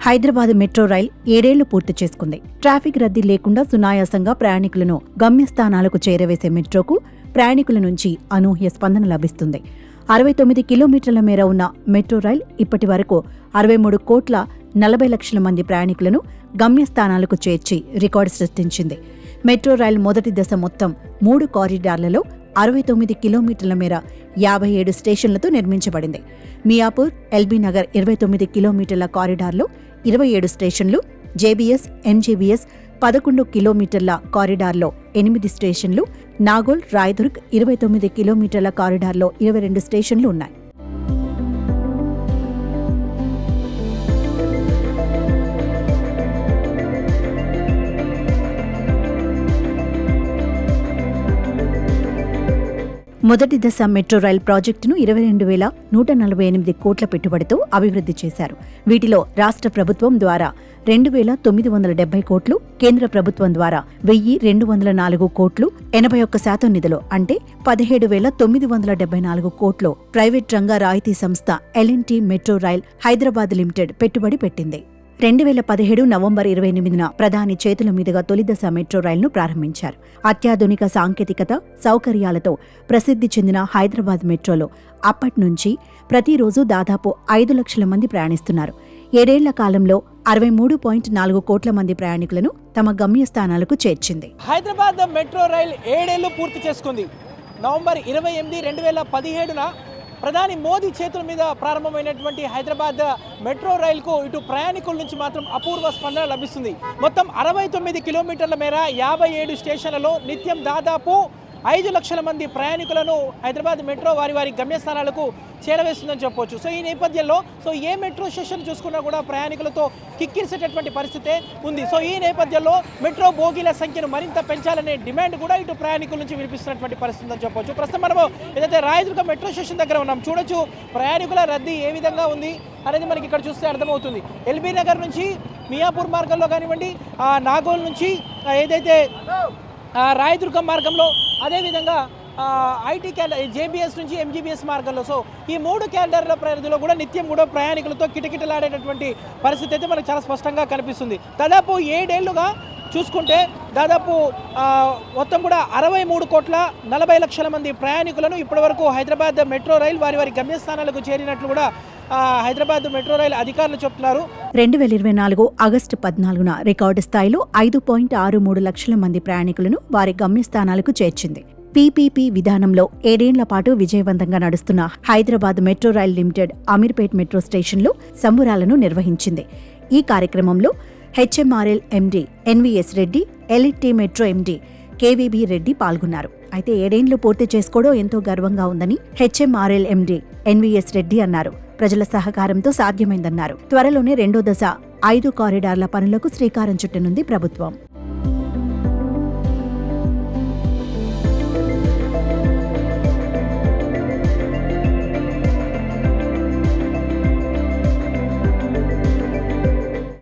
Hyderabad metro rail 7 ఏళ్లు పూర్తి చేసుకుంది. ట్రాఫిక్ రద్దీ లేకుండా సునాయాసంగా ప్రయాణికులను గమ్యస్థానాలకు చేరవేసే మెట్రోకు ప్రయాణికుల నుంచి అనూహ్య స్పందన లభిస్తుంది. 69 కిలోమీటర్ల మేర ఉన్న మెట్రో రైల్ ఇప్పటి వరకు 63 కోట్ల 40 లక్షల మంది ప్రయాణికులను గమ్యస్థానాలకు చేర్చి రికార్డు సృష్టించింది. మెట్రో రైల్ మొదటి దశ మొత్తం 3 కారిడార్లలో 69 కిలోమీటర్ల మేర 57 స్టేషన్లతో నిర్మించబడింది. మియాపూర్, ఎల్బీ నగర్ 29 కిలోమీటర్ల కారిడార్లో 27 స్టేషన్లు, జేబీఎస్, ఎంజీబీఎస్ 11 కిలోమీటర్ల కారిడార్లో 8 స్టేషన్లు, నాగోల్, రాయదుర్గ్ 29 కిలోమీటర్ల కారిడార్లో 22 స్టేషన్లు ఉన్నాయి. మొదటి దశ మెట్రో రైల్ ప్రాజెక్టును 22,148 కోట్ల పెట్టుబడితో అభివృద్ధి చేశారు. వీటిలో రాష్ట్ర ప్రభుత్వం ద్వారా 2,970 కోట్లు, కేంద్ర ప్రభుత్వం ద్వారా 1,204 కోట్లు, 81% నిధులు అంటే 17,974 కోట్లు ప్రైవేట్ రంగ రాయితీ సంస్థ L&T metro rail Hyderabad limited పెట్టుబడి పెట్టింది. 2017 నవంబర్ 28న ప్రధాని చేతుల మీదుగా తొలిదశ మెట్రో రైలును ప్రారంభించారు. అత్యాధునిక సాంకేతికత, సౌకర్యాలతో ప్రసిద్ధి చెందిన హైదరాబాద్ మెట్రోలో అప్పట్నుంచి ప్రతిరోజు దాదాపు 5 లక్షల మంది ప్రయాణిస్తున్నారు. 7 ఏళ్ల కాలంలో 63.4 కోట్ల మంది ప్రయాణికులను తమ గమ్యస్థానాలకు చేర్చింది. హైదరాబాద్ మెట్రో రైల్ 7 ఏళ్లు పూర్తి చేసుకుంది. నవంబర్ 28, 2017న ప్రధాని మోదీ చేతుల మీద ప్రారంభమైనటువంటి హైదరాబాద్ మెట్రో రైలుకు ఇటు ప్రయాణికుల నుంచి మాత్రం అపూర్వ స్పందన లభిస్తుంది. మొత్తం 69 కిలోమీటర్ల మేర 57 స్టేషన్లలో నిత్యం దాదాపు 5 లక్షల మంది ప్రయాణికులను హైదరాబాద్ మెట్రో వారి గమ్యస్థానాలకు చేరవేస్తుందని చెప్పవచ్చు. సో ఈ నేపథ్యంలో ఏ మెట్రో స్టేషన్ చూసుకున్నా కూడా ప్రయాణికులతో కిక్కిరిసేటటువంటి పరిస్థితే ఉంది. సో ఈ నేపథ్యంలో మెట్రో బోగీల సంఖ్యను మరింత పెంచాలనే డిమాండ్ కూడా ఇటు ప్రయాణికుల నుంచి వినిపిస్తున్నటువంటి పరిస్థితి అని చెప్పవచ్చు. ప్రస్తుతం మనము ఏదైతే రాయదుర్గ మెట్రో స్టేషన్ దగ్గర ఉన్నాం, చూడొచ్చు ప్రయాణికుల రద్దీ ఏ విధంగా ఉంది అనేది మనకి ఇక్కడ చూస్తే అర్థమవుతుంది. ఎల్బీ నగర్ నుంచి మియాపూర్ మార్గంలో కానివ్వండి, నాగోల్ నుంచి ఏదైతే రాయదుర్గం మార్గంలో, అదేవిధంగా ఐటీ క్యాలర్ జేబీఎస్ నుంచి ఎంజీబీఎస్ మార్గంలో, సో ఈ 3 క్యాలర్ల పరిధిలో కూడా నిత్యం కూడా ప్రయాణికులతో కిటకిటలాడేటటువంటి పరిస్థితి అయితే మనకు చాలా స్పష్టంగా కనిపిస్తుంది. దాదాపు 7 ఏళ్లుగా చూసుకుంటే దాదాపు మొత్తం కూడా 63 కోట్ల 40 లక్షల మంది ప్రయాణికులను ఇప్పటివరకు హైదరాబాద్ మెట్రో రైల్ వారి గమ్యస్థానాలకు చేరినట్లు కూడా హైదరాబాద్ మెట్రో రైల్ అధికారులు చెప్తున్నారు. 2024 ఆగస్టు 14న రికార్డు స్థాయిలో 5.63 లక్షల మంది ప్రయాణికులను వారి గమ్యస్థానాలకు చేర్చింది. పీపీపీ విధానంలో 7 ఏళ్ల పాటు విజయవంతంగా నడుస్తున్న Hyderabad metro rail limited Ameerpet metro స్టేషన్లో సంబురాలను నిర్వహించింది. ఈ కార్యక్రమంలో HMRL MD NVS Reddy, L&T metro MD KVB Reddy పాల్గొన్నారు. అయితే 7 ఏళ్లు పూర్తి చేసుకోవడం ఎంతో గర్వంగా ఉందని హెచ్ఎంఆర్ఎల్ ఎండీ ఎన్వీఎస్ రెడ్డి అన్నారు. ప్రజల సహకారంతో సాధ్యమైందన్నారు. త్వరలోనే 2వ దశ 5 కారిడార్ల పనులకు శ్రీకారం చుట్టనుంది ప్రభుత్వం.